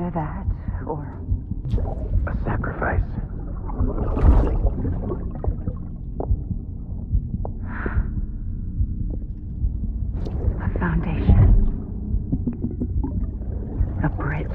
Either that, or... a sacrifice. A foundation. A bridge.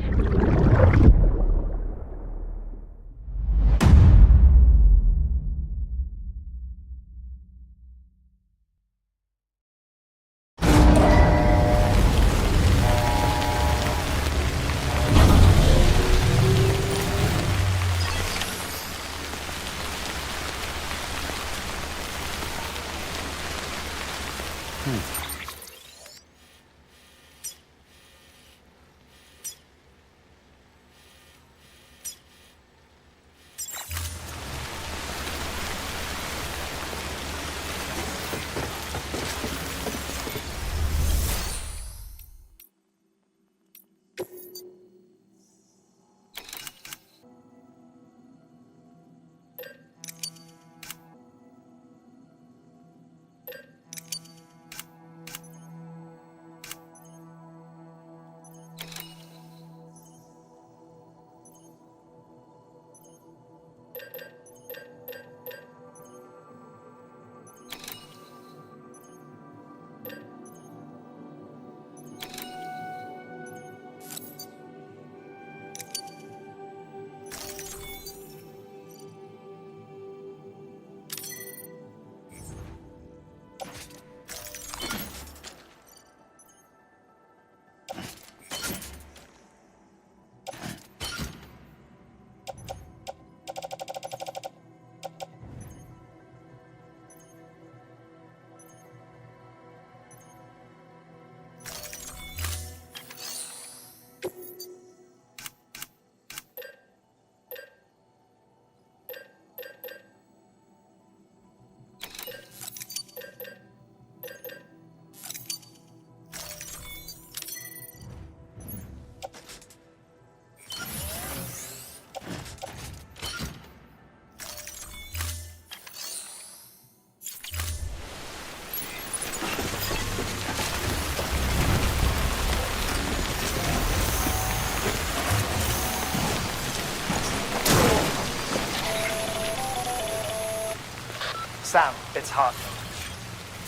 Sam, it's Hartman.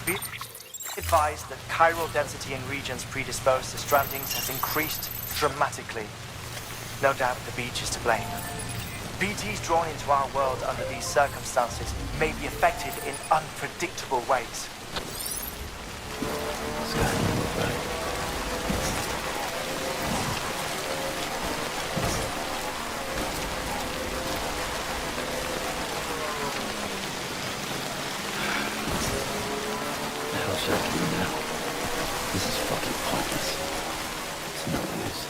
Be advised that chiral density in regions predisposed to strandings has increased dramatically. No doubt the beach is to blame. BTs drawn into our world under these circumstances may be affected in unpredictable ways. This is fucking pointless. It's no use.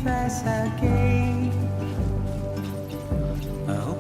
As I gave, I hope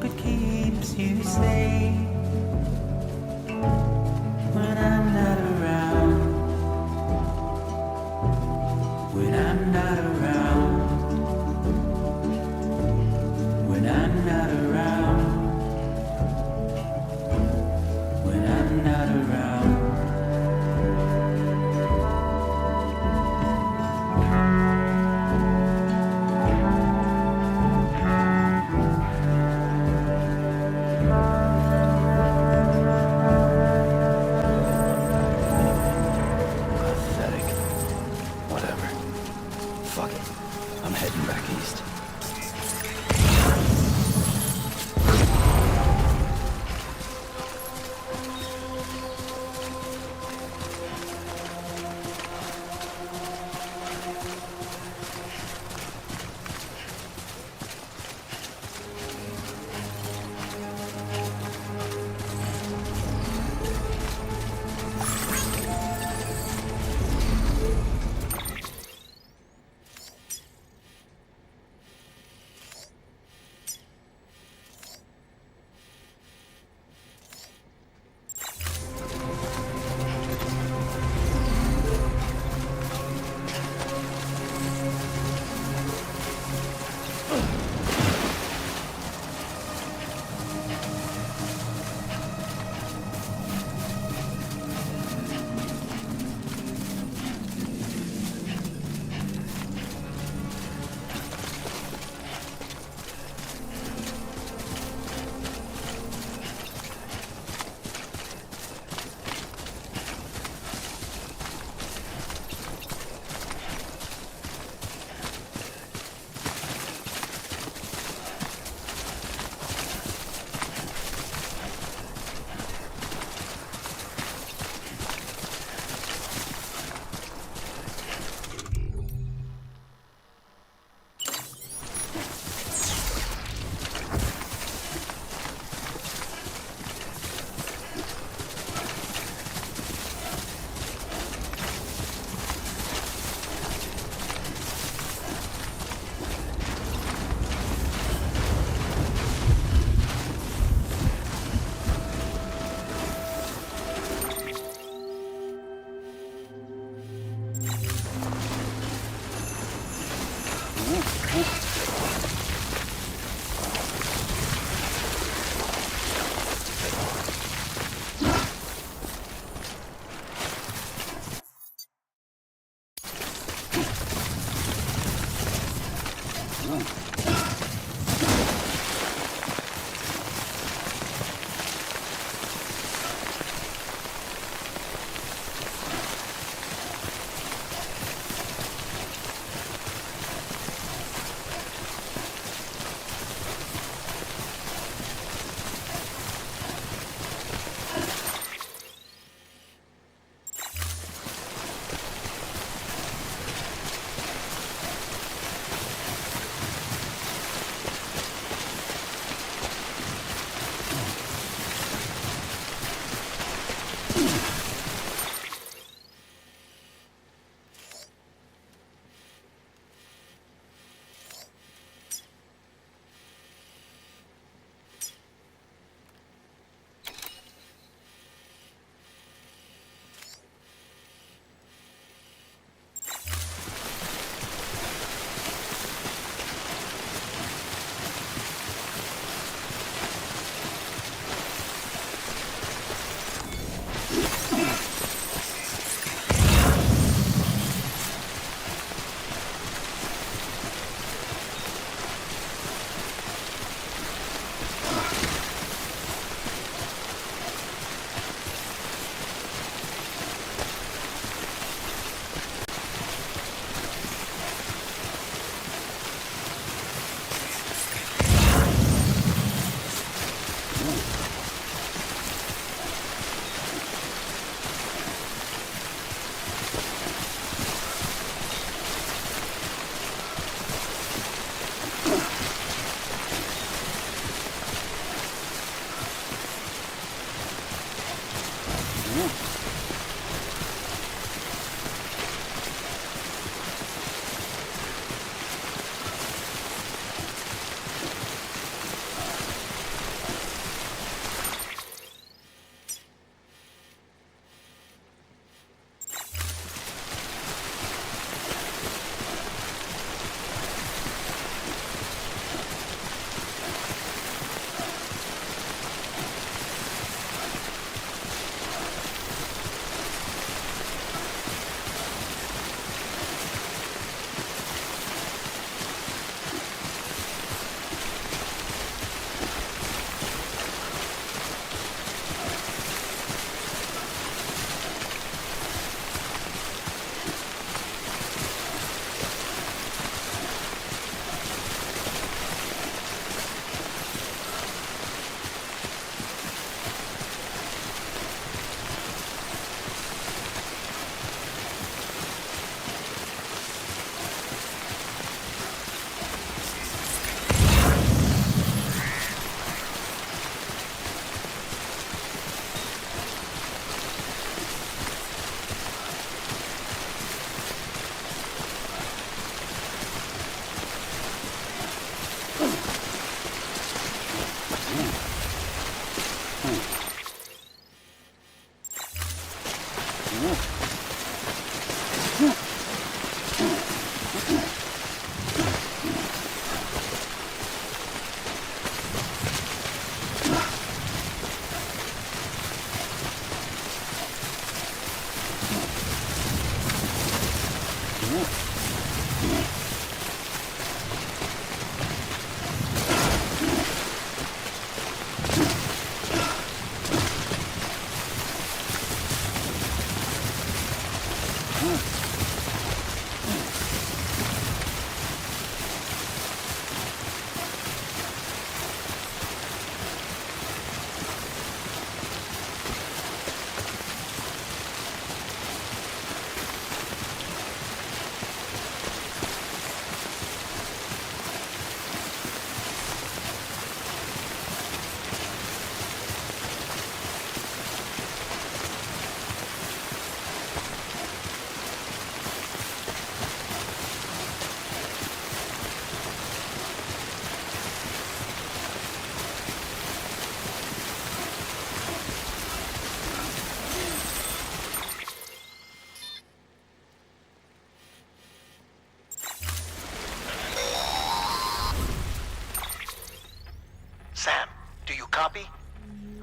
Sam, do you copy?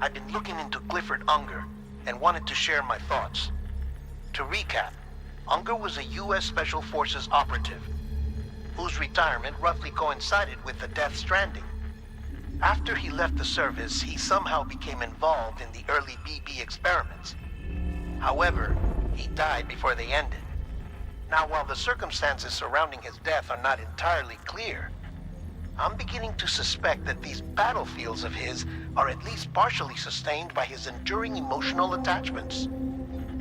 I've been looking into Clifford Unger and wanted to share my thoughts. To recap, Unger was a U.S. Special Forces operative whose retirement roughly coincided with the Death Stranding. After he left the service, he somehow became involved in the early BB experiments. However, he died before they ended. Now, while the circumstances surrounding his death are not entirely clear, I'm beginning to suspect that these battlefields of his are at least partially sustained by his enduring emotional attachments.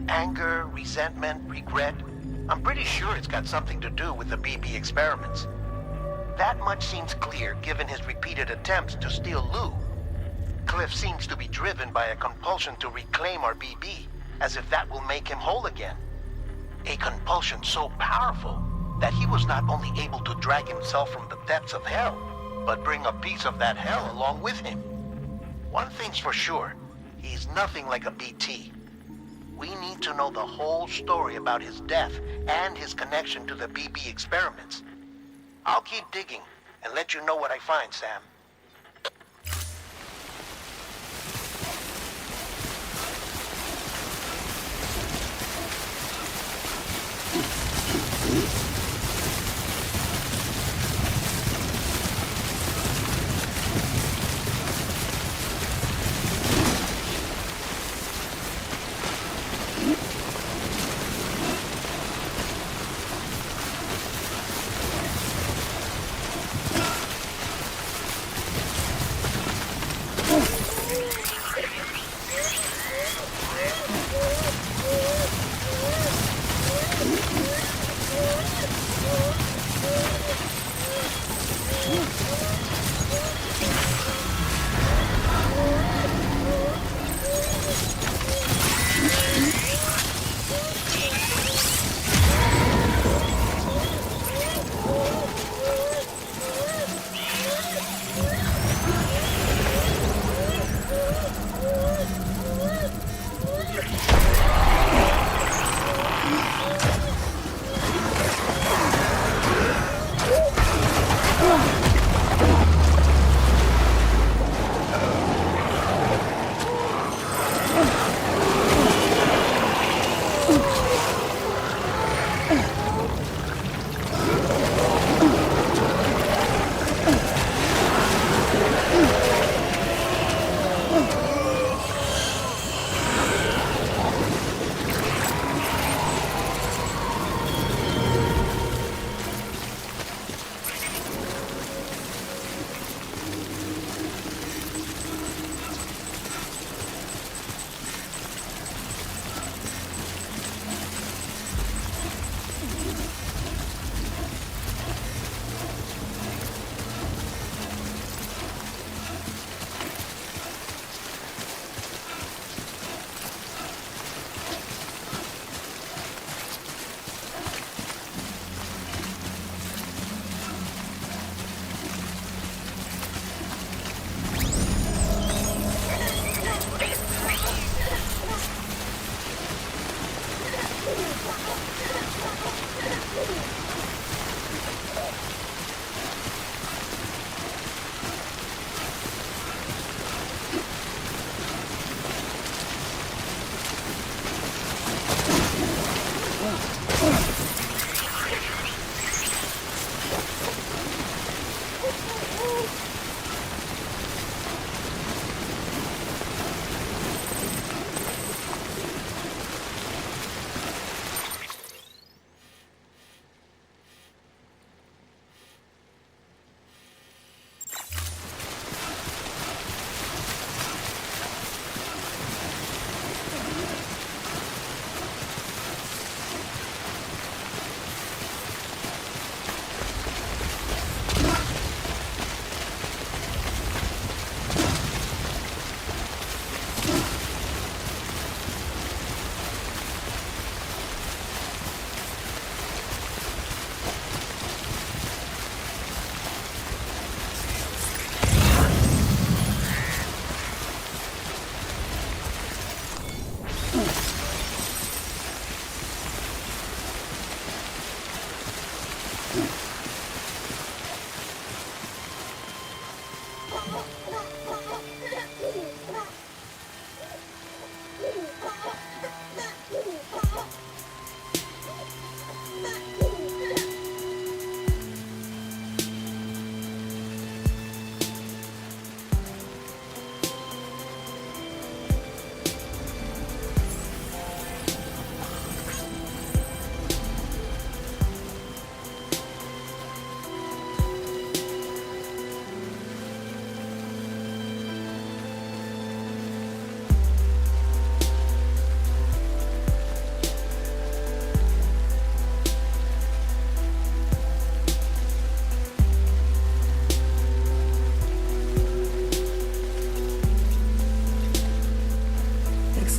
Anger, resentment, regret. I'm pretty sure it's got something to do with the BB experiments. That much seems clear given his repeated attempts to steal Lou. Cliff seems to be driven by a compulsion to reclaim our BB, as if that will make him whole again. A compulsion so powerful that he was not only able to drag himself from the depths of hell, but bring a piece of that hell along with him. One thing's for sure, he's nothing like a BT. We need to know the whole story about his death and his connection to the BB experiments. I'll keep digging and let you know what I find, Sam.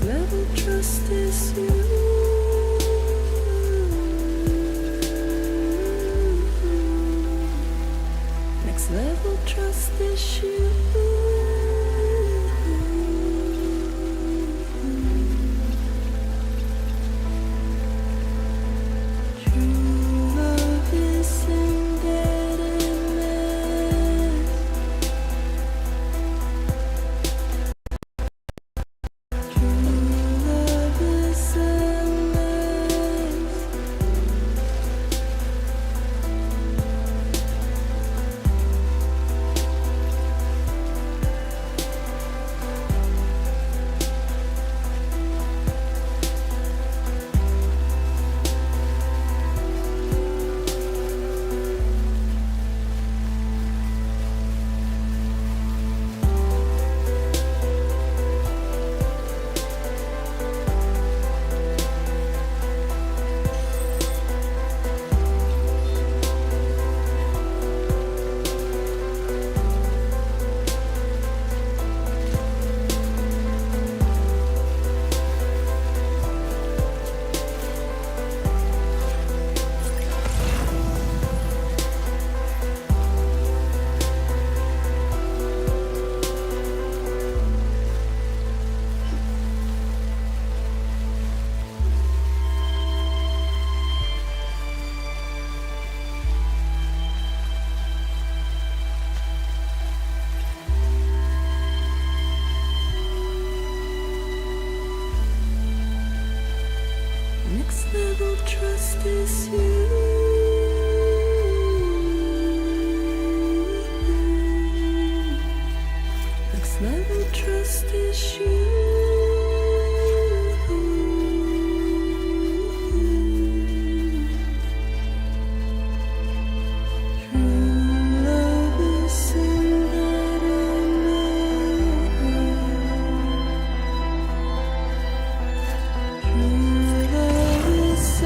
level trust is you. Next level trust is you. True love is indebtedness. True love is endless. Next level trust is you. Next level trust is you. True love is True love is a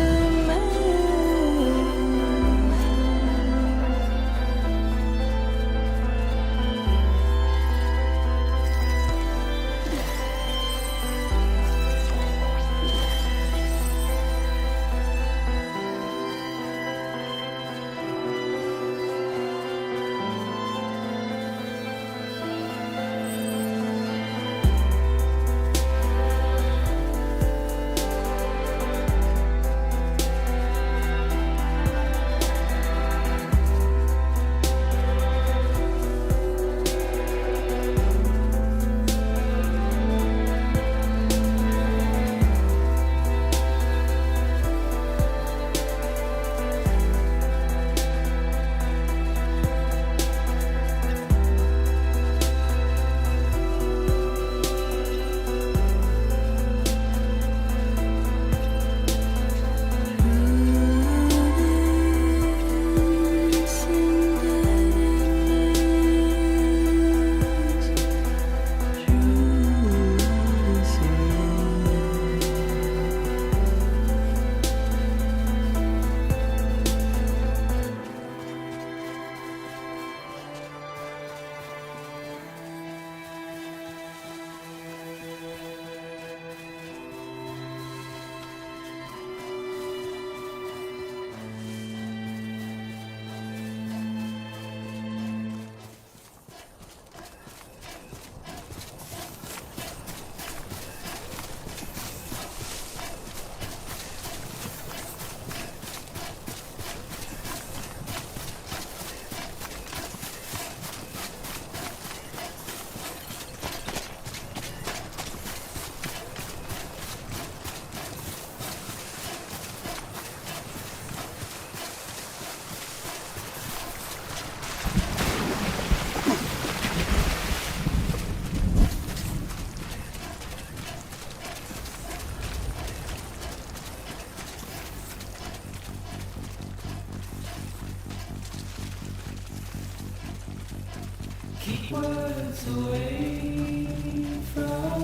Keep words away from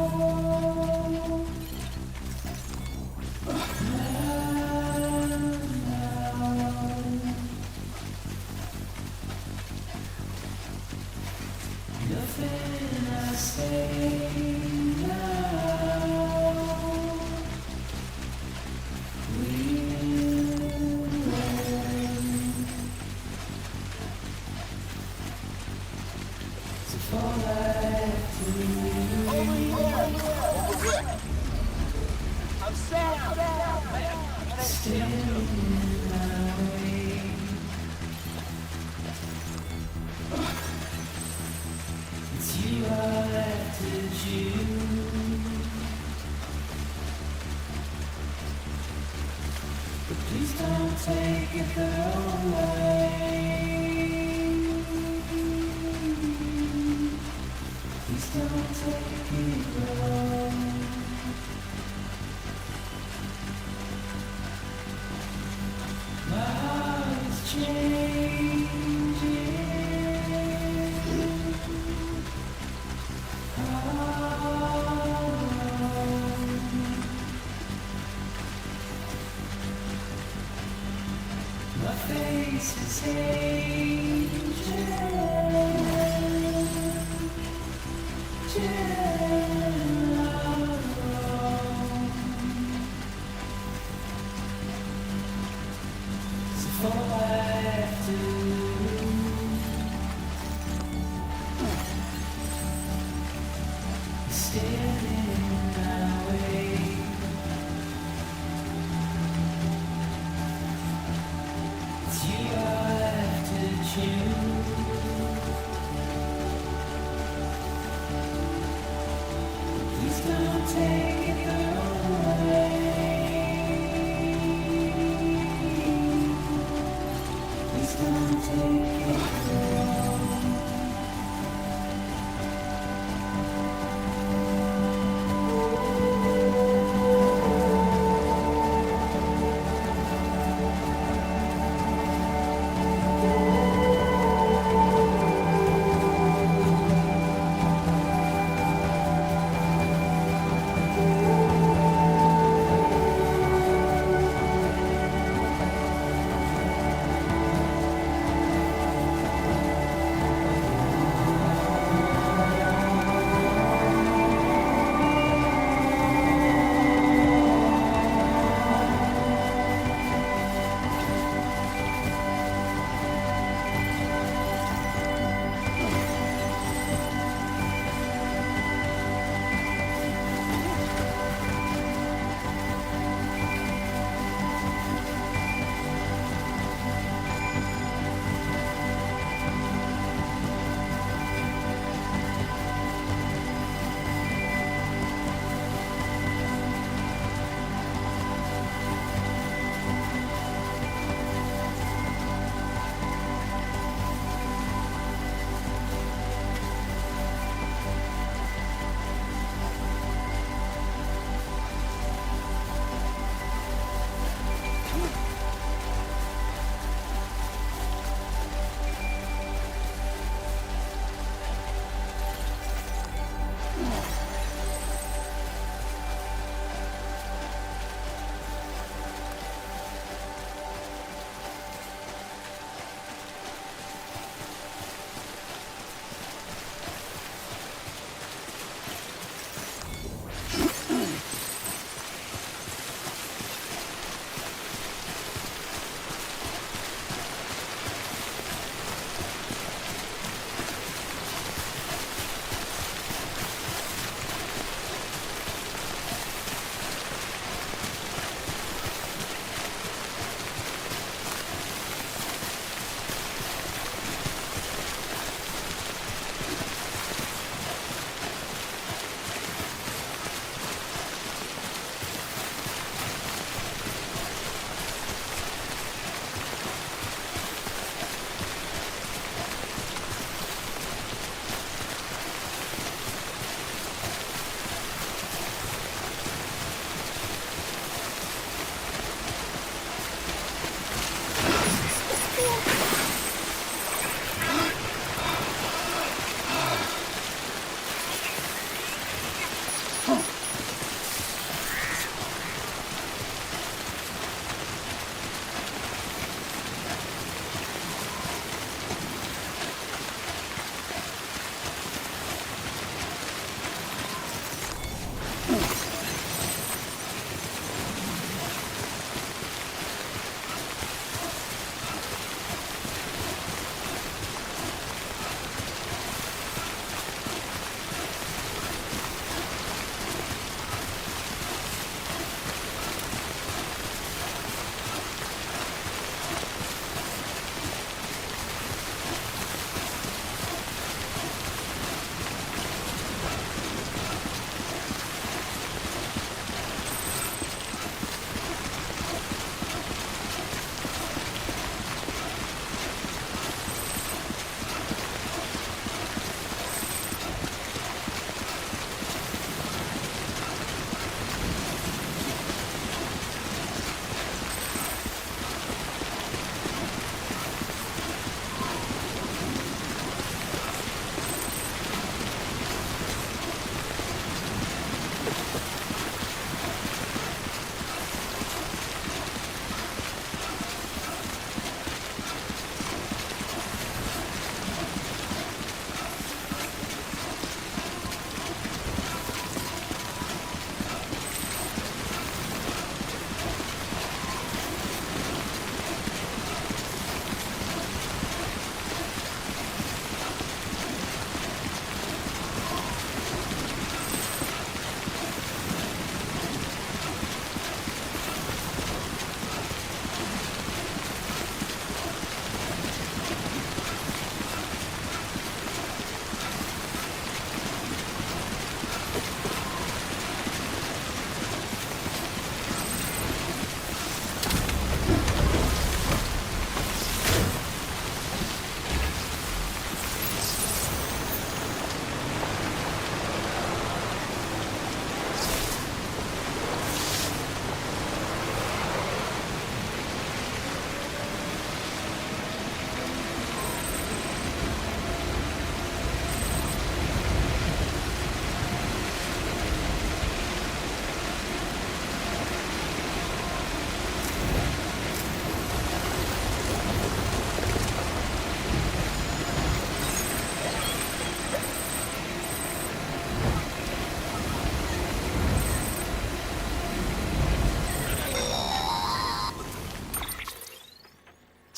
nothing I say now. is you. But please don't take it the wrong way. Please don't take it wrong. My heart is changing. My face is aging. So all I have to is stand in my way. It's you I have to choose. Please don't take it the wrong way. Please don't take it wrong.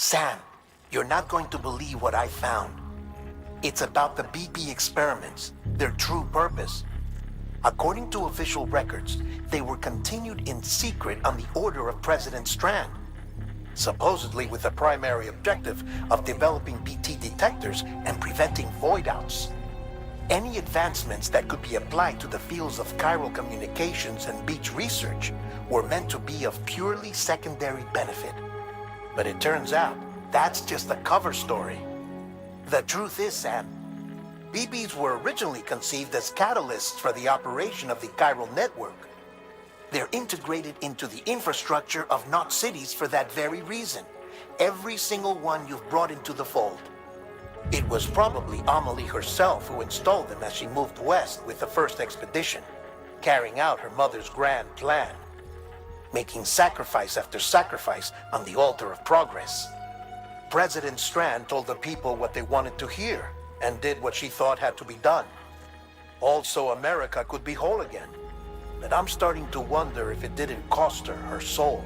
Sam, you're not going to believe what I found. It's about the BP experiments, their true purpose. According to official records, they were continued in secret on the order of President Strand, supposedly with the primary objective of developing BT detectors and preventing void-outs. Any advancements that could be applied to the fields of chiral communications and beach research were meant to be of purely secondary benefit. But it turns out, that's just a cover story. The truth is, Sam, BBs were originally conceived as catalysts for the operation of the chiral network. They're integrated into the infrastructure of not cities for that very reason. Every single one you've brought into the fold. It was probably Amelie herself who installed them as she moved west with the first expedition, carrying out her mother's grand plan, making sacrifice after sacrifice on the altar of progress. President Strand told the people what they wanted to hear and did what she thought had to be done. Also, America could be whole again. But I'm starting to wonder if it didn't cost her her soul.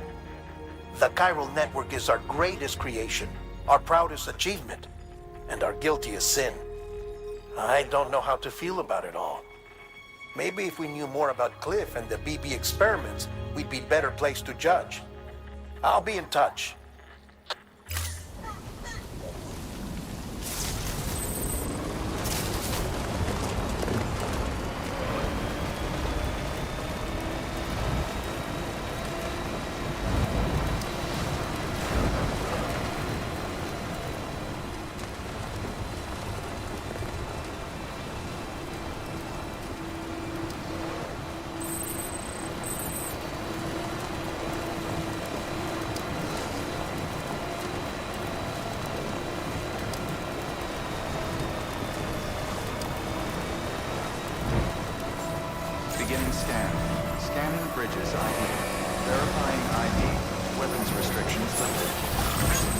The chiral network is our greatest creation, our proudest achievement, and our guiltiest sin. I don't know how to feel about it all. Maybe if we knew more about Cliff and the BB experiments, we'd be better placed to judge. I'll be in touch. Beginning scan. Scanning bridges ID. Verifying ID. Weapons restrictions lifted.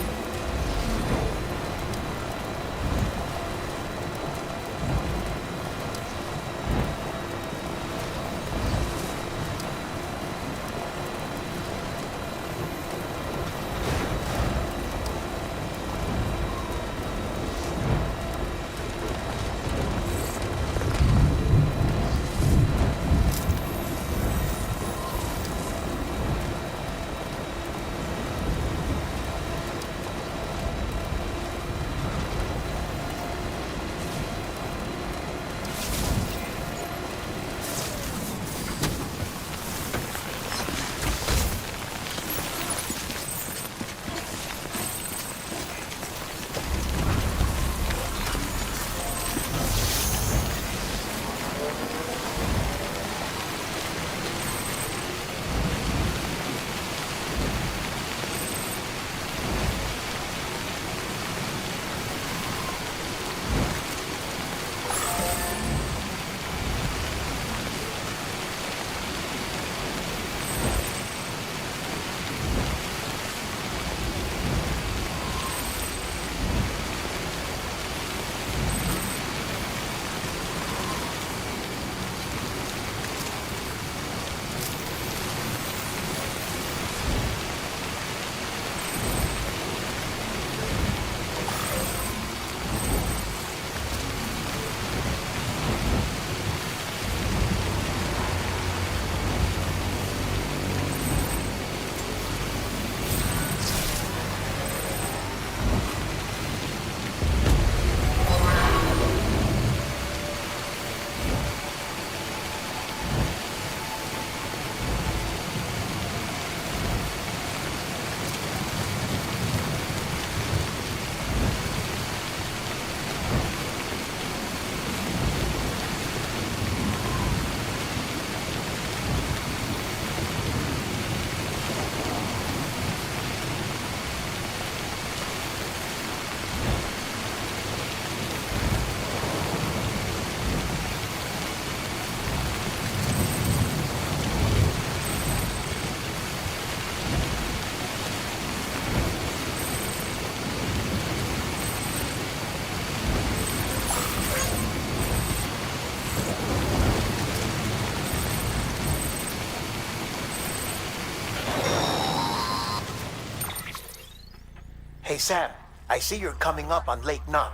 Hey Sam, I see you're coming up on Lake Knot.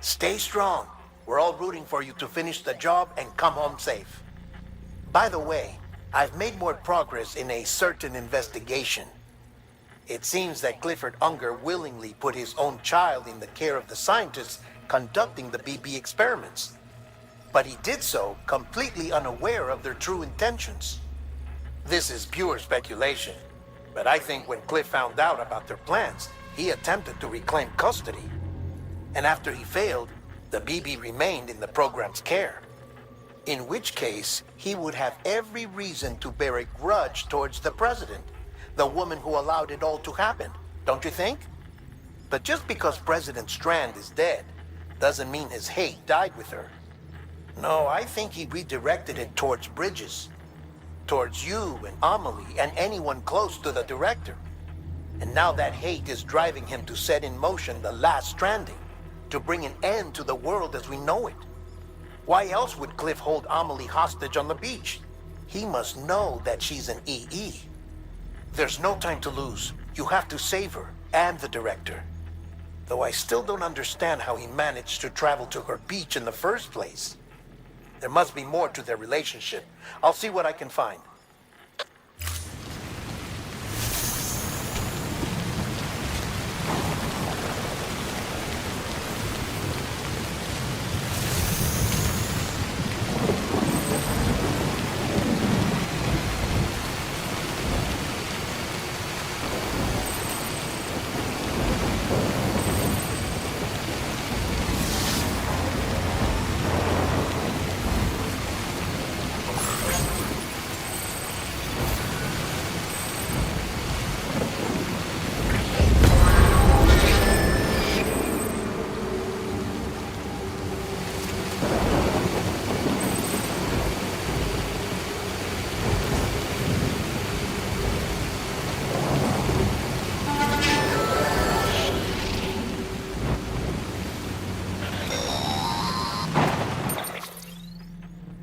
Stay strong. We're all rooting for you to finish the job and come home safe. By the way, I've made more progress in a certain investigation. It seems that Clifford Unger willingly put his own child in the care of the scientists conducting the BB experiments. But he did so completely unaware of their true intentions. This is pure speculation, but I think when Cliff found out about their plans, he attempted to reclaim custody. And after he failed, the BB remained in the program's care. In which case, he would have every reason to bear a grudge towards the president, the woman who allowed it all to happen, don't you think? But just because President Strand is dead, doesn't mean his hate died with her. No, I think he redirected it towards Bridges, towards you and Amelie and anyone close to the director. And now that hate is driving him to set in motion the last Stranding, to bring an end to the world as we know it. Why else would Cliff hold Amelie hostage on the beach? He must know that she's an EE. There's no time to lose. You have to save her and the director. Though I still don't understand how he managed to travel to her beach in the first place. There must be more to their relationship. I'll see what I can find.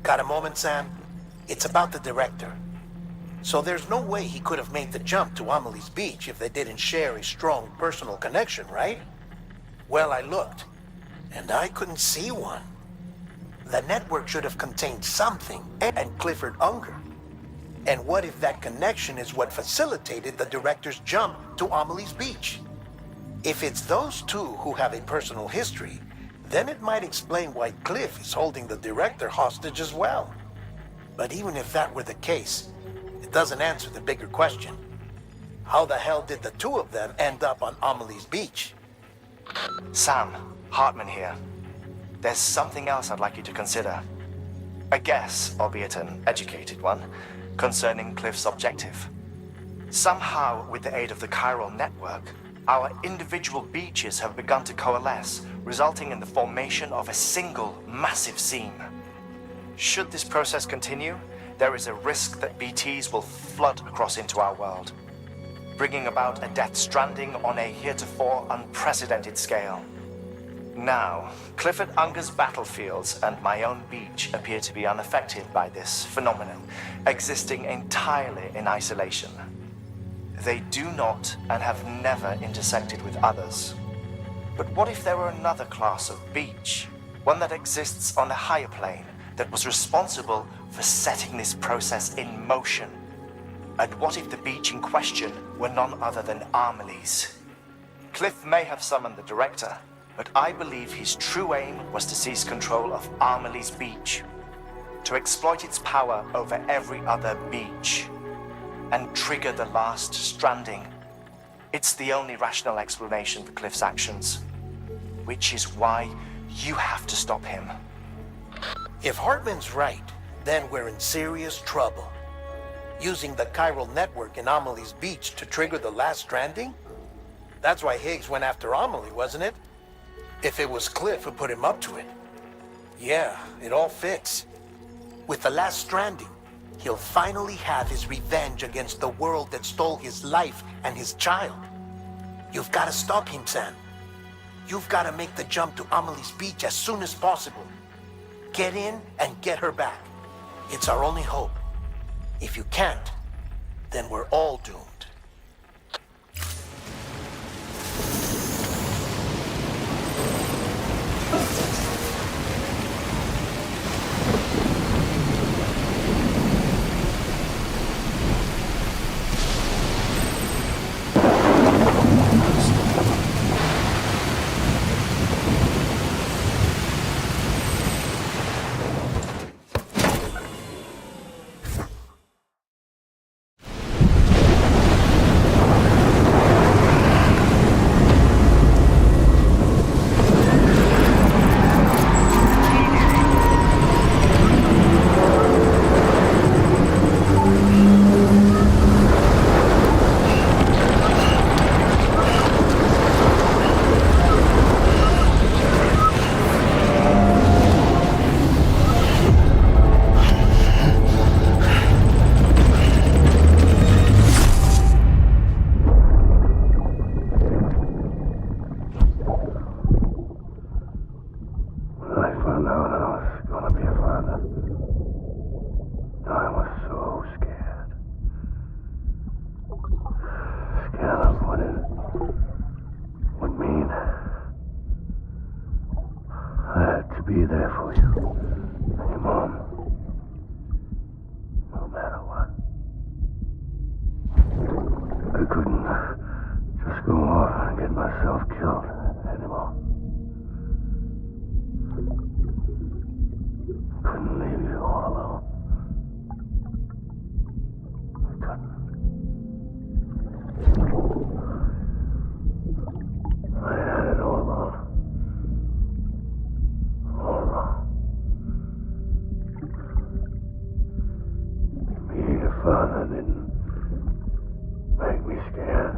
Got a moment, Sam? It's about the director. So there's no way he could have made the jump to Amelie's beach if they didn't share a strong personal connection, right? Well, I looked, and I couldn't see one. The network should have contained something, and Clifford Unger. And what if that connection is what facilitated the director's jump to Amelie's beach? If it's those two who have a personal history, then it might explain why Cliff is holding the director hostage as well. But even if that were the case, it doesn't answer the bigger question. How the hell did the two of them end up on Amelie's beach? Sam, Hartman here. There's something else I'd like you to consider. A guess, albeit an educated one, concerning Cliff's objective. Somehow, with the aid of the chiral network, our individual beaches have begun to coalesce, resulting in the formation of a single massive seam. Should this process continue, there is a risk that BTs will flood across into our world, bringing about a death stranding on a heretofore unprecedented scale. Now, Clifford Unger's battlefields and my own beach appear to be unaffected by this phenomenon, existing entirely in isolation. They do not and have never intersected with others. But what if there were another class of beach, one that exists on a higher plane, that was responsible for setting this process in motion? And what if the beach in question were none other than Amelie's? Cliff may have summoned the director, but I believe his true aim was to seize control of Amelie's beach, to exploit its power over every other beach, and trigger the last Stranding. It's the only rational explanation for Cliff's actions, which is why you have to stop him. If Hartman's right, then we're in serious trouble. Using the chiral network in Amelie's beach to trigger the last Stranding? That's why Higgs went after Amelie, wasn't it? If it was Cliff who put him up to it. Yeah, it all fits. With the last Stranding, he'll finally have his revenge against the world that stole his life and his child. You've got to stop him, Sam. You've got to make the jump to Amelie's beach as soon as possible. Get in and get her back. It's our only hope. If you can't, then we're all doomed. I couldn't just go off and get myself killed anymore. Couldn't leave you all alone. I couldn't. I had it all wrong. All wrong. Being a father didn't make me scared.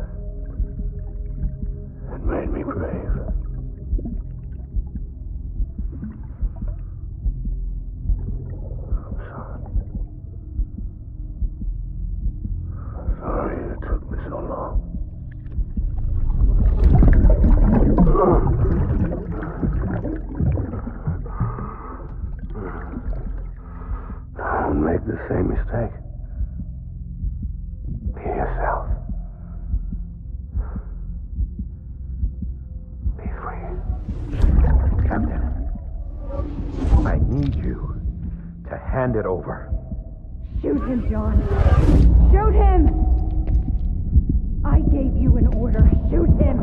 It made me brave. I'm sorry. I'm sorry it took me so long. Don't make the same mistake. Be yourself. Be free. Captain, I need you to hand it over. Shoot him, John. Shoot him! I gave you an order. Shoot him!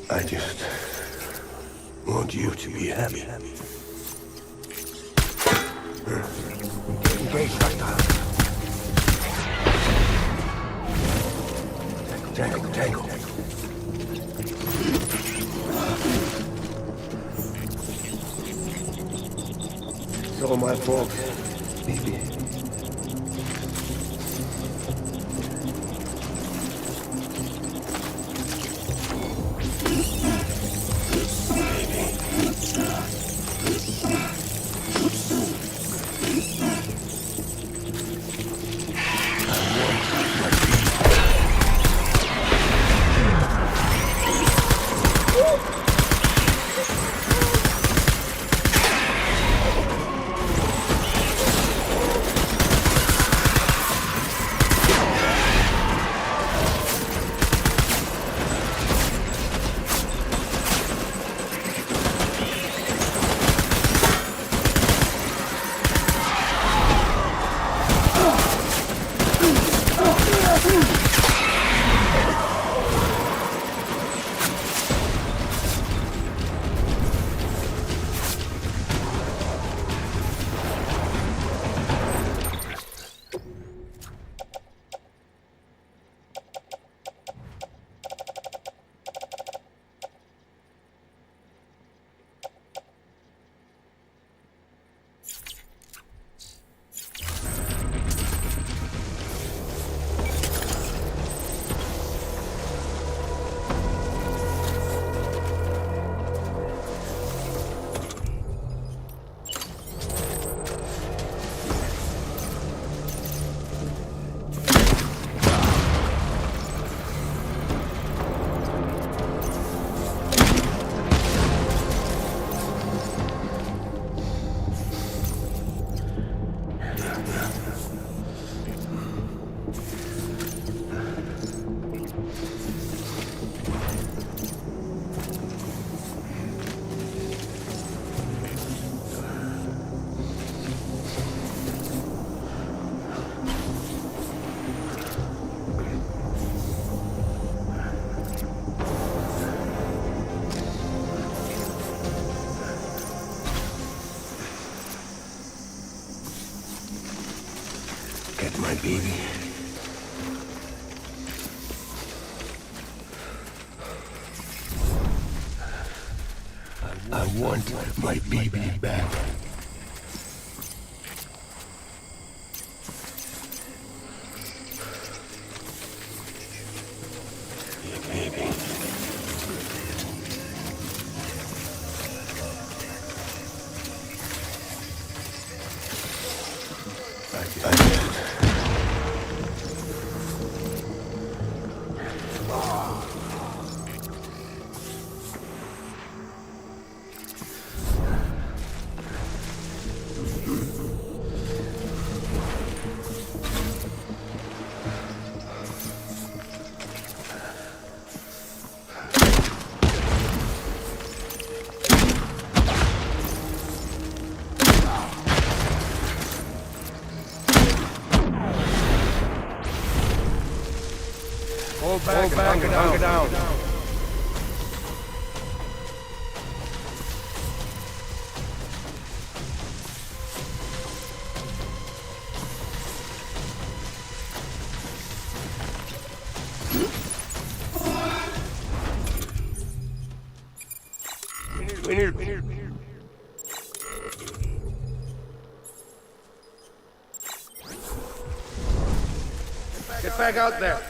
I just want you to be happy. Engage, hostile. Tangle, tangle. It's all my fault, baby. Get my baby. I want my baby back. Your baby. I did. Hold back and hunker down. We need. Get back out there.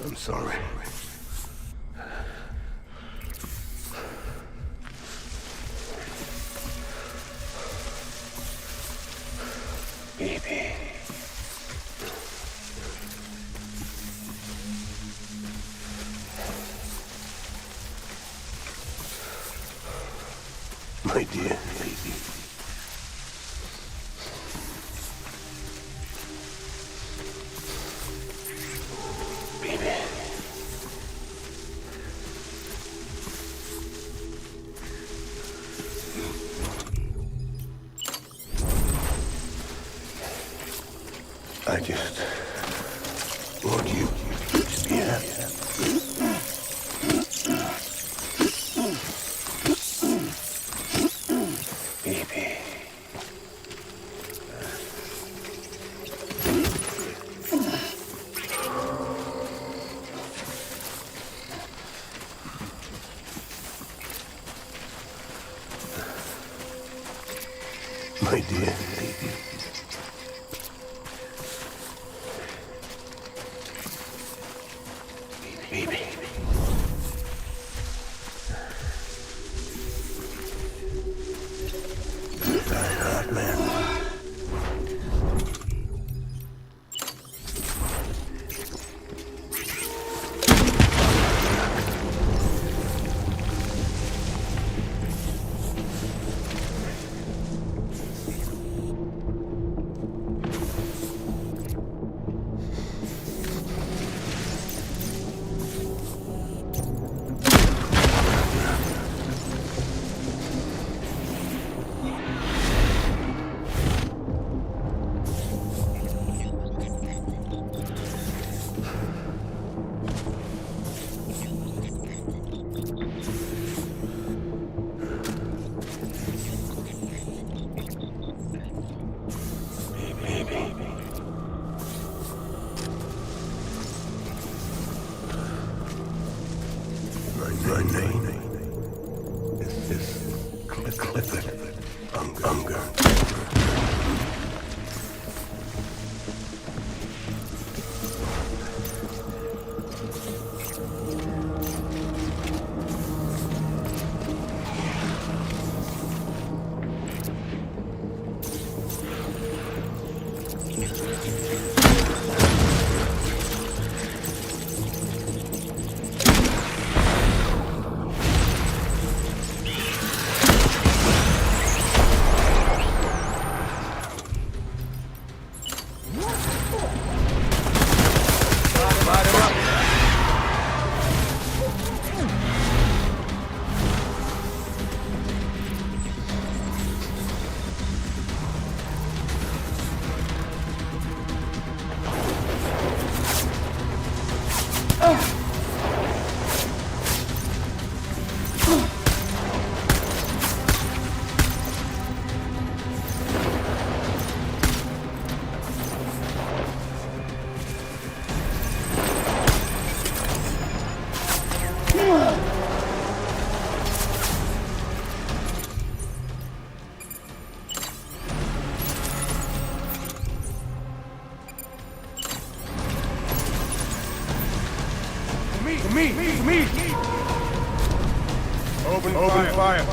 I'm sorry. Baby. My dear baby. Baby. I just want you to be happy. Baby. My dear baby. Baby. Die hard, man. My name is Clifford Unger. Me! Open fire!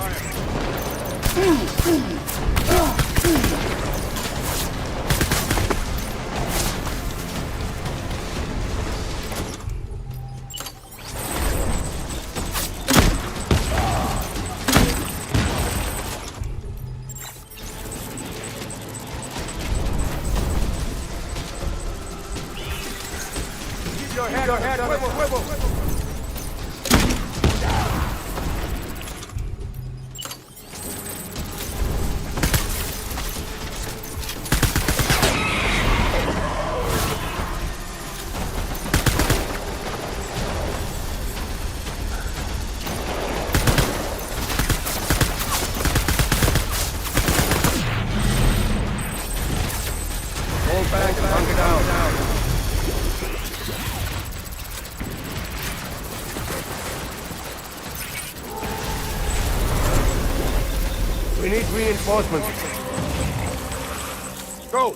Keep your head on the swivel! We need reinforcements. Go!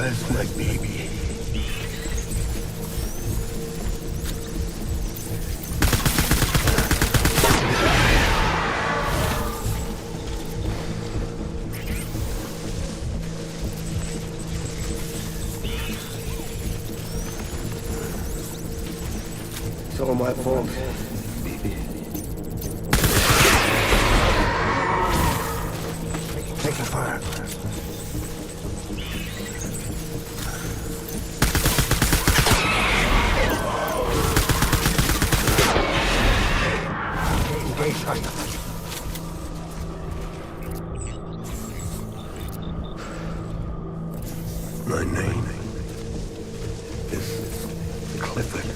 Where's my baby? It's all my fault. Baby. Taking fire. My name is Clifford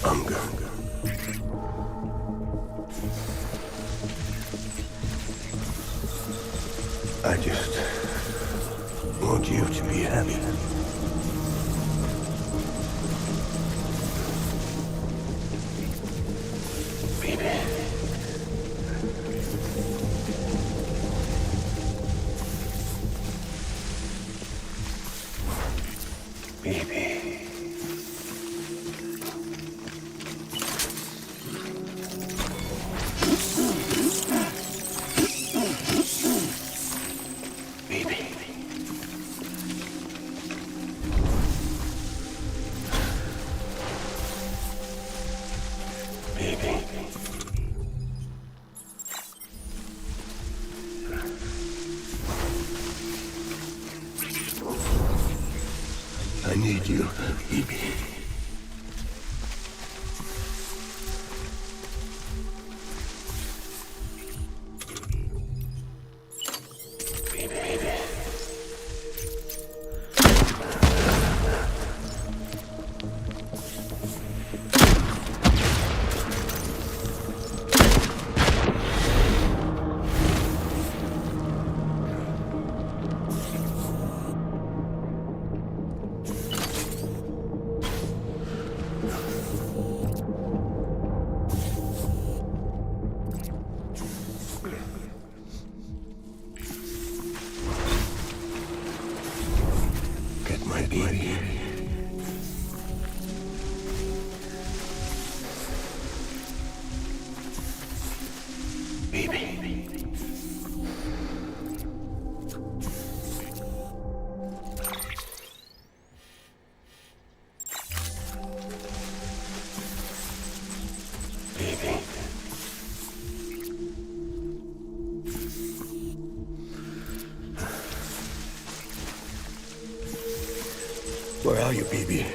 Unger. I just want you to be happy. Baby. Baby. Baby. Baby. I need you, baby. Baby. Get my baby. Baby. Baby. Where are you, baby?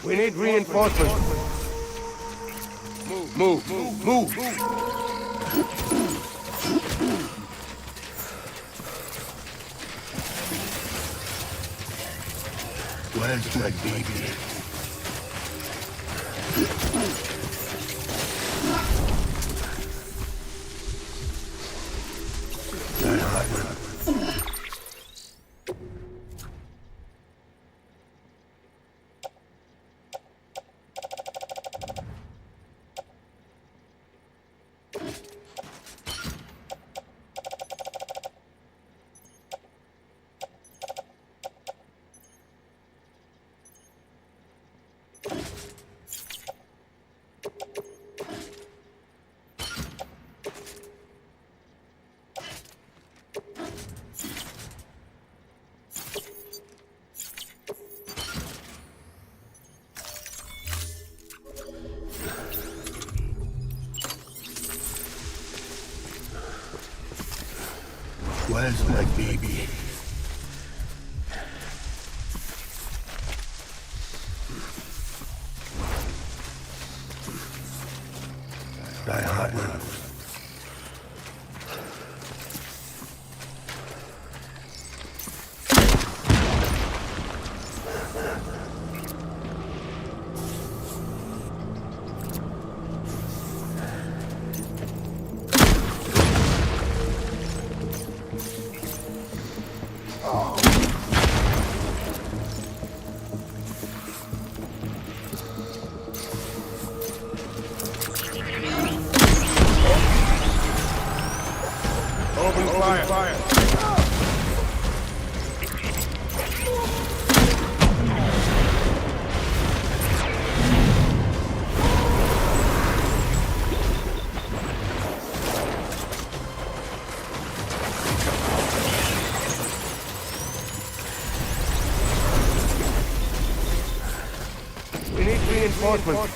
We need reinforcements. Move. Where's my baby? Where's my baby? Die hard. Open fire. We need reinforcements.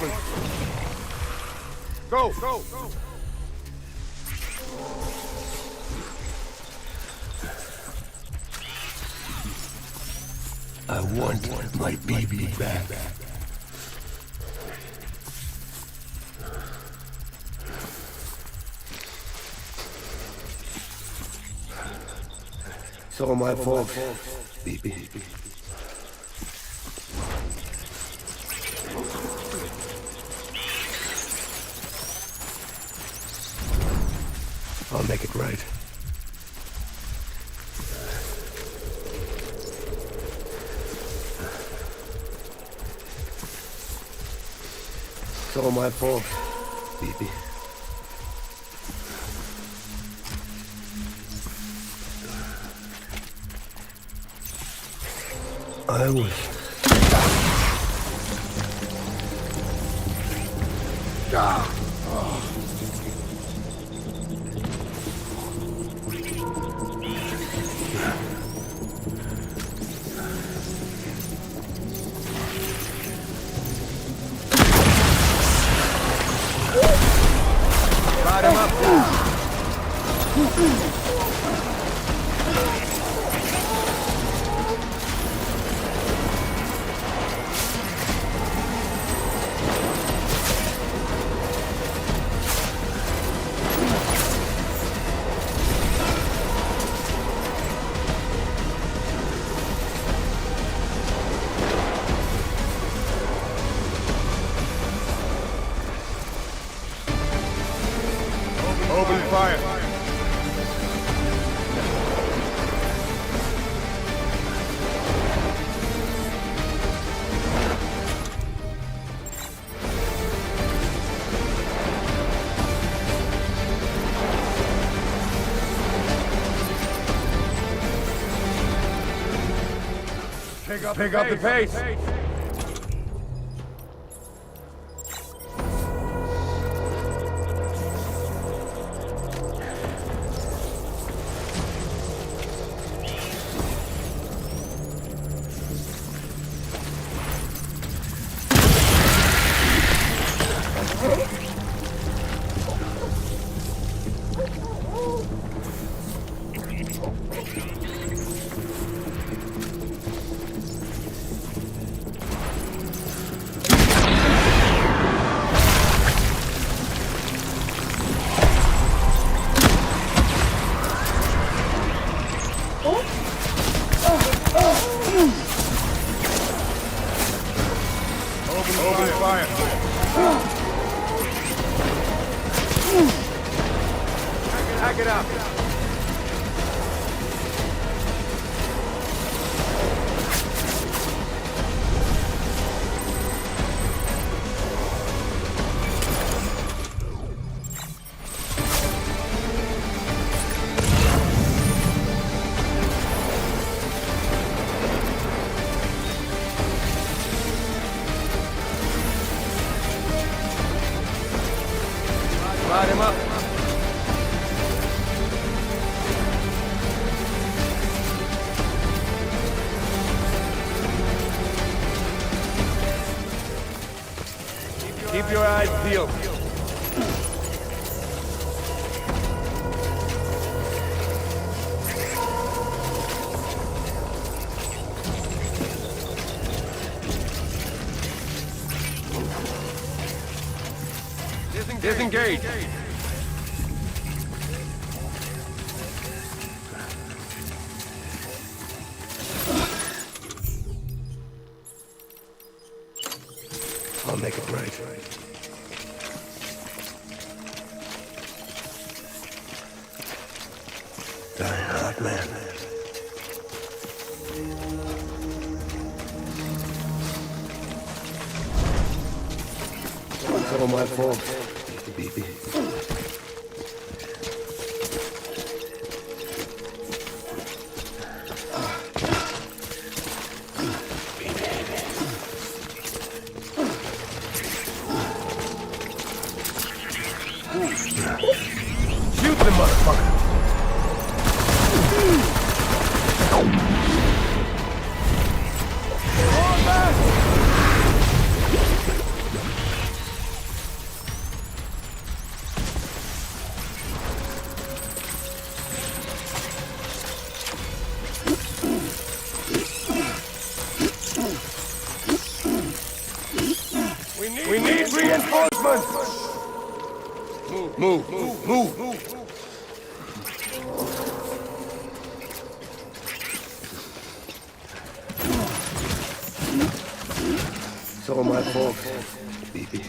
Go. I want my baby back. It's all my fault, baby. I'll make it right. It's all my fault, baby. I was... Light him up. Open fire. Pick up the pace. Open fire. Hack it up. Light him up. Keep your eyes peeled. Disengage! I'll make it right. Die hard, man. It's all my fault, baby. Shoot the motherfucker! We need reinforcements! Move! It's all my fault, baby.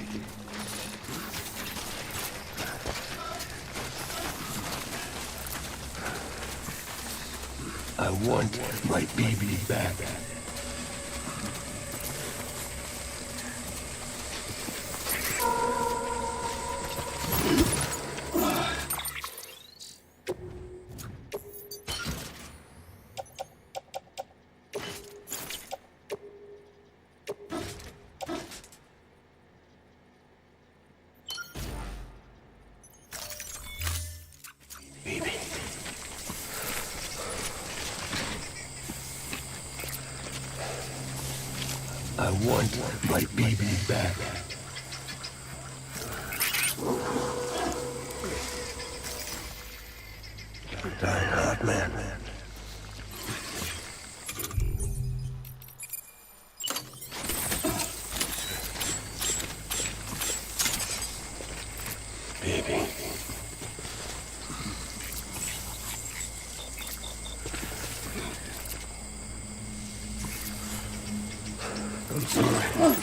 I want my baby back. Baby. I want my baby back. Die hard, man. Baby. I'm sorry.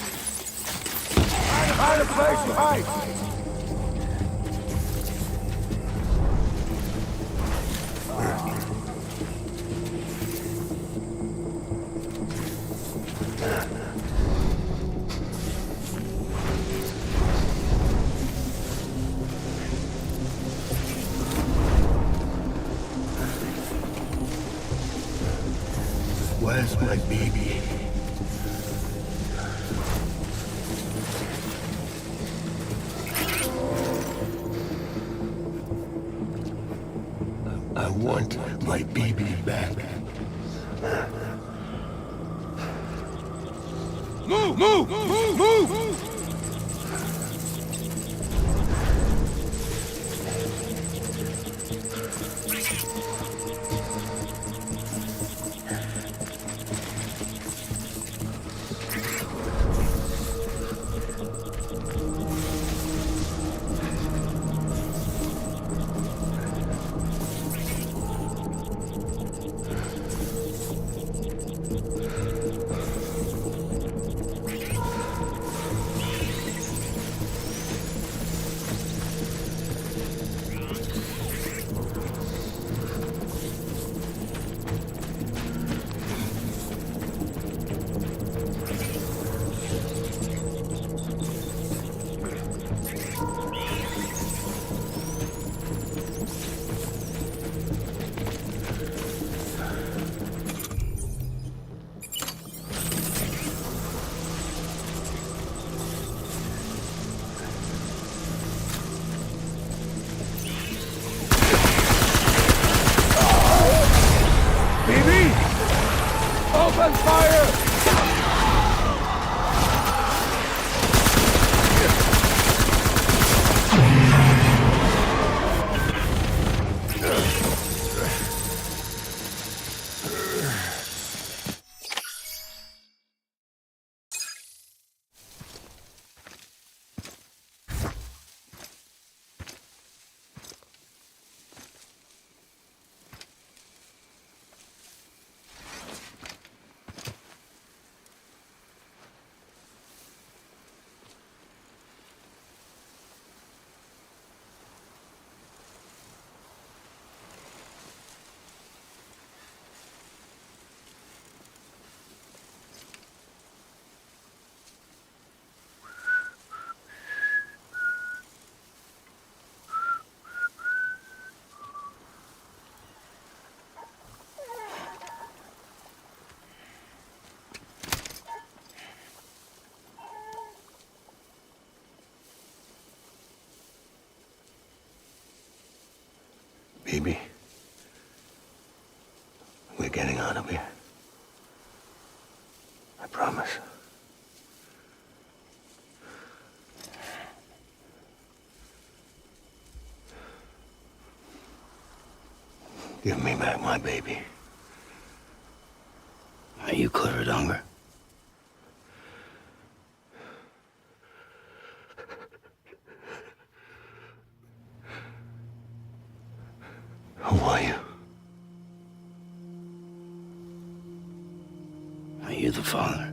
Find a place to hide! Where's my baby? I want my baby back. Move! Baby, we're getting out of here. I promise. Give me back my baby. Are you Clifford Unger? Who are you? Are you the father?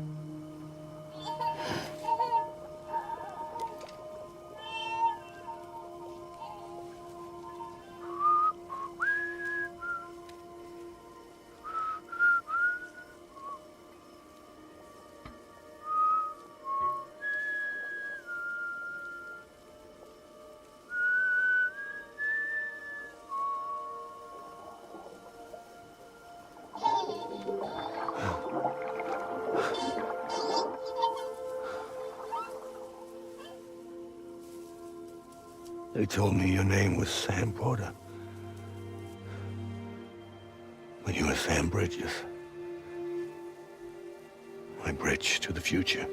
They told me your name was Sam Porter. But you were Sam Bridges. My bridge to the future.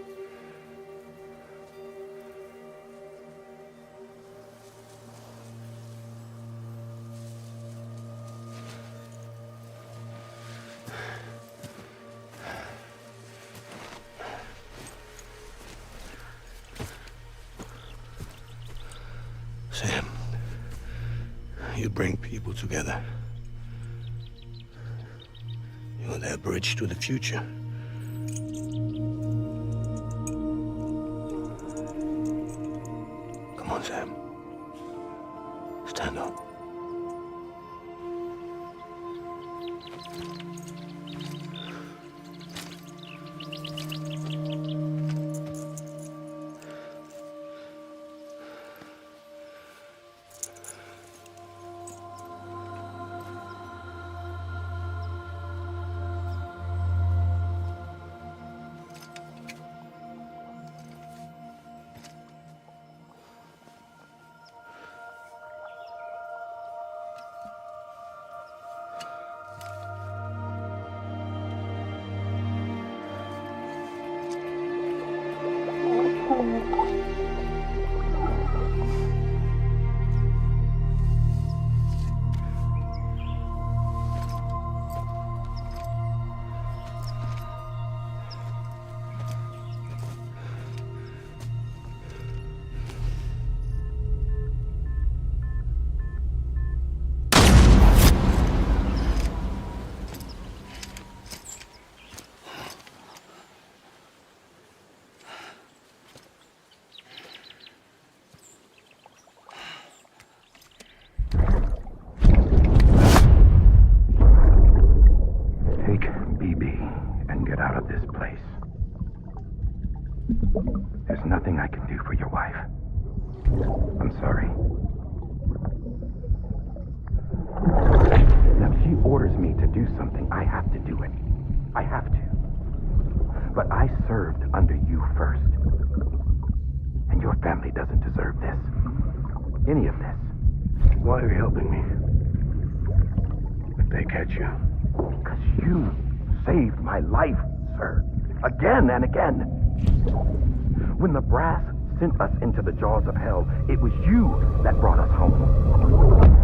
Sam, you bring people together. You're their bridge to the future. Come on, Sam. Stand up. There's nothing I can do for your wife. I'm sorry. Now, if she orders me to do something, I have to do it. I have to. But I served under you first. And your family doesn't deserve this. Any of this. Why are you helping me? If they catch you. Because you saved my life, sir. Again and again. When the brass sent us into the jaws of hell, it was you that brought us home.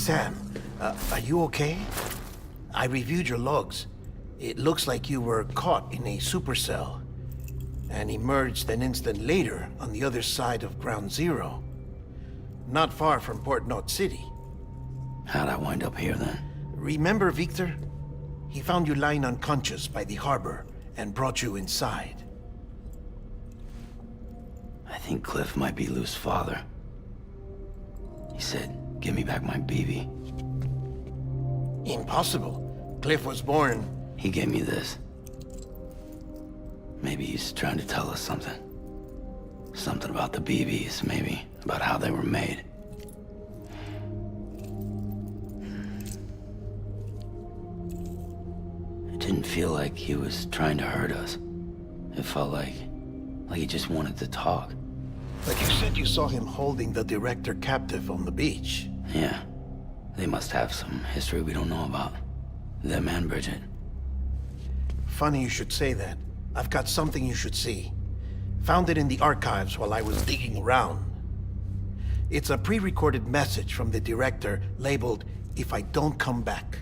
Sam, are you okay? I reviewed your logs. It looks like you were caught in a supercell and emerged an instant later on the other side of Ground Zero. Not far from Port Knot City. How'd I wind up here then? Remember Victor? He found you lying unconscious by the harbor and brought you inside. I think Cliff might be Lou's father. He said, give me back my BB. Impossible. Cliff was born... He gave me this. Maybe he's trying to tell us something. Something about the BBs, maybe. About how they were made. It didn't feel like he was trying to hurt us. It felt like he just wanted to talk. But you said you saw him holding the director captive on the beach. Yeah. They must have some history we don't know about. Them and Bridget. Funny you should say that. I've got something you should see. Found it in the archives while I was digging around. It's a pre-recorded message from the director labeled, "If I don't come back."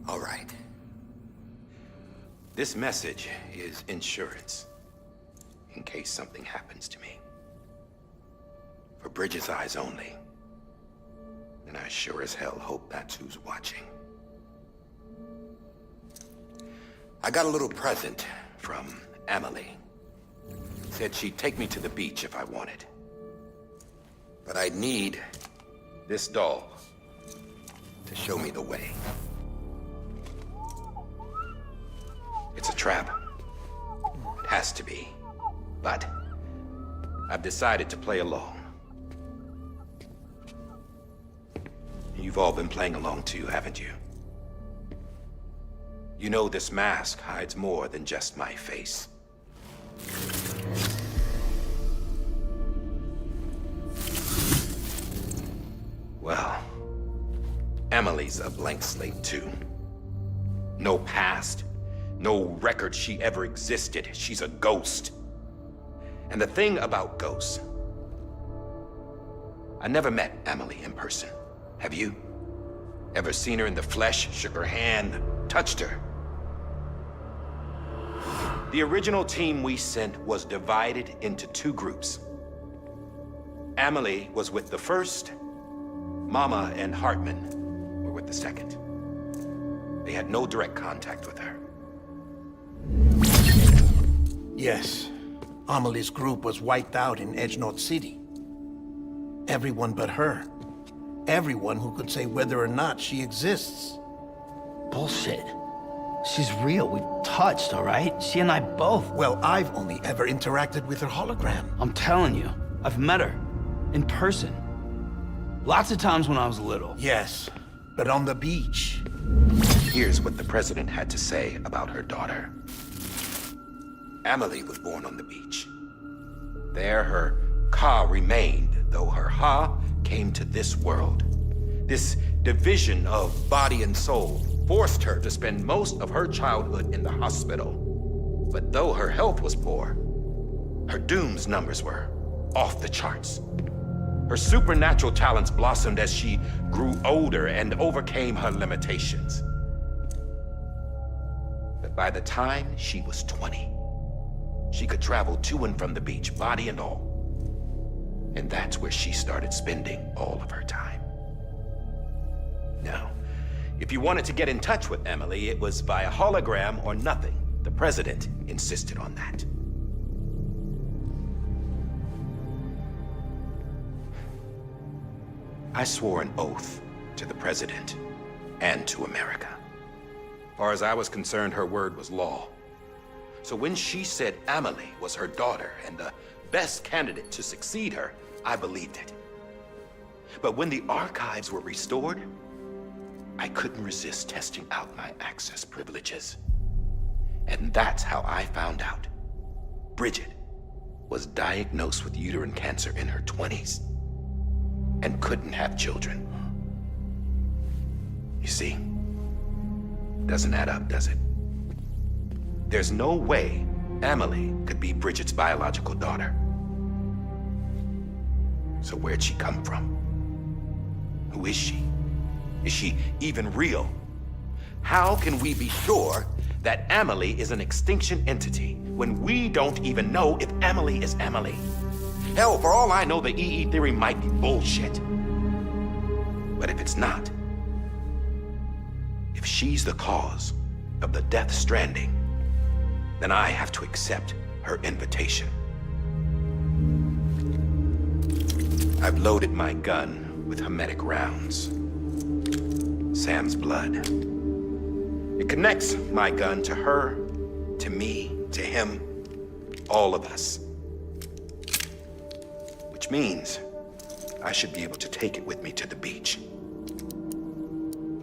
All right. This message is insurance, in case something happens to me. For Bridget's eyes only. And I sure as hell hope that's who's watching. I got a little present from Emily. Said she'd take me to the beach if I wanted. But I'd need this doll to show me the way. It's a trap. It has to be. But I've decided to play along. You've all been playing along too, haven't you? You know this mask hides more than just my face. Well, Emily's a blank slate too. No past, no record she ever existed. She's a ghost. And the thing about ghosts, I never met Emily in person. Have you? Ever seen her in the flesh, shook her hand, touched her? The original team we sent was divided into two groups. Emily was with the first. Mama and Hartman were with the second. They had no direct contact with her. Yes. Amelie's group was wiped out in Edge Knot City. Everyone but her. Everyone who could say whether or not she exists. Bullshit. She's real. We've touched, all right? She and I both. Well, I've only ever interacted with her hologram. I'm telling you, I've met her. In person. Lots of times when I was little. Yes, but on the beach. Here's what the president had to say about her daughter. Emily was born on the beach. There her Ka remained, though her Ha came to this world. This division of body and soul forced her to spend most of her childhood in the hospital. But though her health was poor, her Doom's numbers were off the charts. Her supernatural talents blossomed as she grew older and overcame her limitations. But by the time she was 20, she could travel to and from the beach, body and all. And that's where she started spending all of her time. Now, if you wanted to get in touch with Emily, it was via hologram or nothing. The president insisted on that. I swore an oath to the president and to America. As far as I was concerned, her word was law. So when she said Emily was her daughter and the best candidate to succeed her, I believed it. But when the archives were restored, I couldn't resist testing out my access privileges. And that's how I found out Bridget was diagnosed with uterine cancer in her 20s. and couldn't have children. You see, doesn't add up, does it? There's no way Amelie could be Bridget's biological daughter. So where'd she come from? Who is she? Is she even real? How can we be sure that Amelie is an extinction entity when we don't even know if Amelie is Amelie? Hell, for all I know, the EE theory might be bullshit. But if it's not, if she's the cause of the death stranding, then I have to accept her invitation. I've loaded my gun with hermetic rounds. Sam's blood. It connects my gun to her, to me, to him, all of us. Which means I should be able to take it with me to the beach.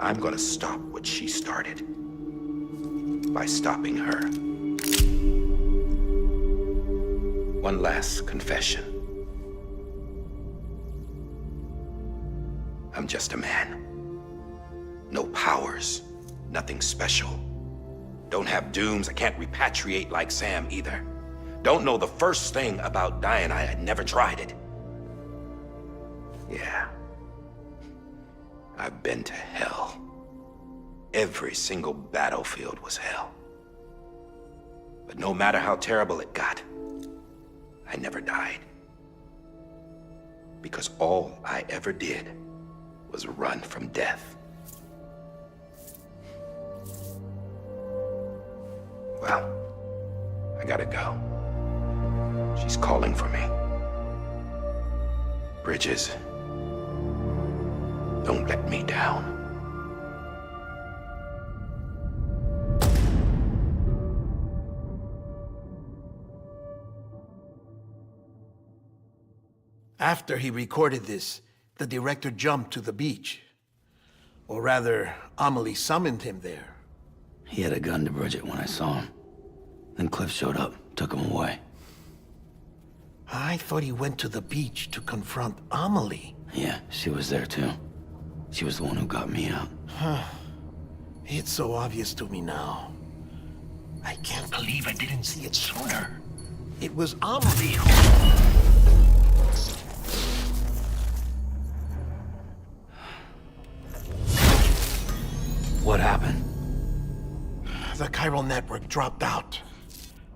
I'm gonna stop what she started by stopping her. One last confession. I'm just a man. No powers, nothing special. Don't have dooms, I can't repatriate like Sam either. Don't know the first thing about dying, I had never tried it. Yeah. I've been to hell. Every single battlefield was hell. But no matter how terrible it got, I never died. Because all I ever did was run from death. Well, I gotta go. She's calling for me. Bridges, don't let me down. After he recorded this, the director jumped to the beach. Or rather, Amelie summoned him there. He had a gun to Bridget when I saw him. Then Cliff showed up, took him away. I thought he went to the beach to confront Amelie. Yeah, she was there too. She was the one who got me out. It's so obvious to me now. I can't believe I didn't see it sooner. It was Amelie who... What happened? The chiral network dropped out.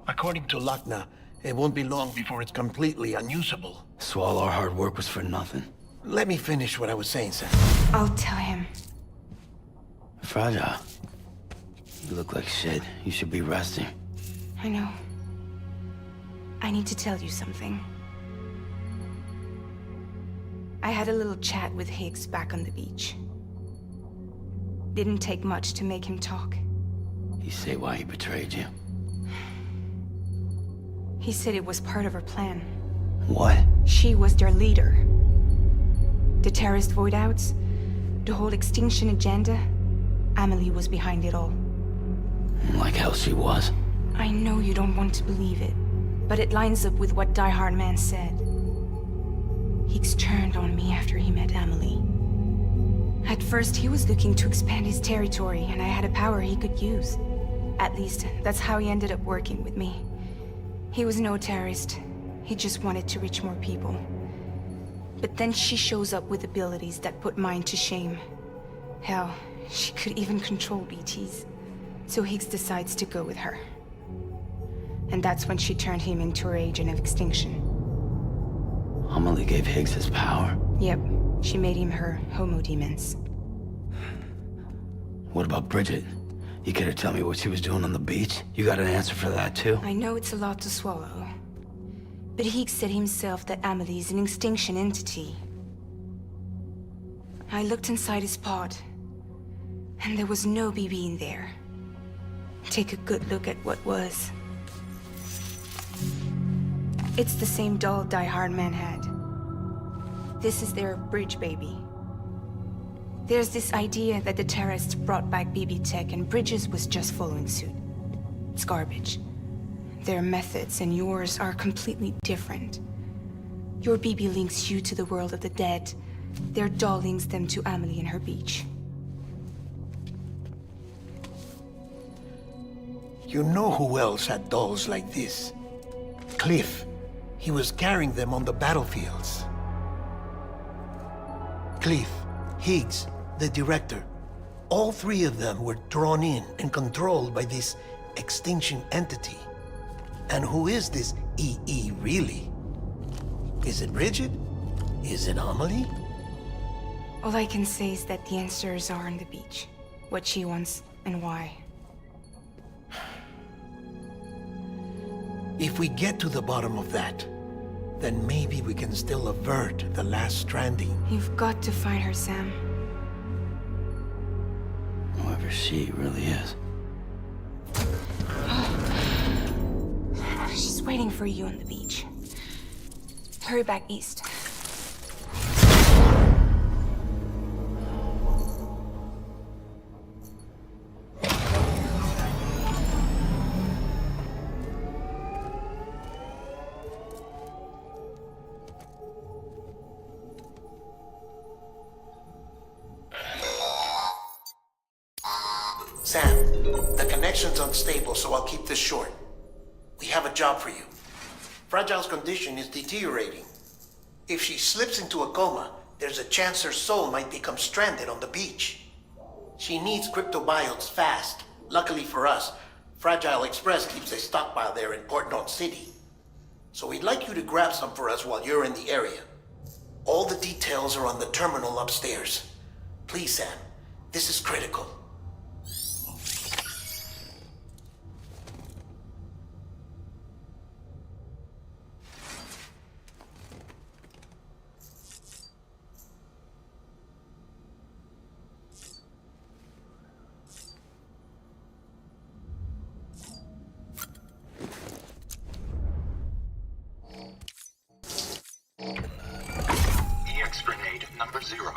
According to Luckna, it won't be long before it's completely unusable. So all our hard work was for nothing. Let me finish what I was saying, Sam. I'll tell him. Fragile. You look like shit. You should be resting. I know. I need to tell you something. I had a little chat with Higgs back on the beach. Didn't take much to make him talk. You say why he betrayed you? He said it was part of her plan. What? She was their leader. The terrorist void-outs, the whole extinction agenda, Amelie was behind it all. Like hell she was. I know you don't want to believe it, but it lines up with what Die Hard Man said. Higgs turned on me after he met Amelie. At first, he was looking to expand his territory, and I had a power he could use. At least, that's how he ended up working with me. He was no terrorist. He just wanted to reach more people. But then she shows up with abilities that put mine to shame. Hell, she could even control BTs. So Higgs decides to go with her. And that's when she turned him into her agent of extinction. Amelie gave Higgs his power? Yep. She made him her homo demons. What about Bridget? You care to tell me what she was doing on the beach? You got an answer for that too? I know it's a lot to swallow. But Higgs said himself that Amelie is an extinction entity. I looked inside his pod, and there was no BB in there. Take a good look at what was. It's the same doll Die Hard Man had. This is their bridge baby. There's this idea that the terrorists brought back BB tech and Bridges was just following suit. It's garbage. Their methods and yours are completely different. Your BB links you to the world of the dead, Their doll links them to Amelie and her beach. You know who else had dolls like this? Cliff. He was carrying them on the battlefields. Cliff, Higgs, the director. All three of them were drawn in and controlled by this extinction entity. And who is this EE really? Is it Bridget? Is it Amelie? All I can say is that the answers are on the beach. What she wants and why. If we get to the bottom of that, then maybe we can still avert the last stranding. You've got to find her, Sam. Whoever she really is. She's waiting for you on the beach. Hurry back east. Sam, the connection's unstable, so I'll keep this short. We have a job for you. Fragile's condition is deteriorating. If she slips into a coma, there's a chance her soul might become stranded on the beach. She needs cryptobiotes fast. Luckily for us, Fragile Express keeps a stockpile there in Port North City. So we'd like you to grab some for us while you're in the area. All the details are on the terminal upstairs. Please, Sam, this is critical. EX grenade number 0.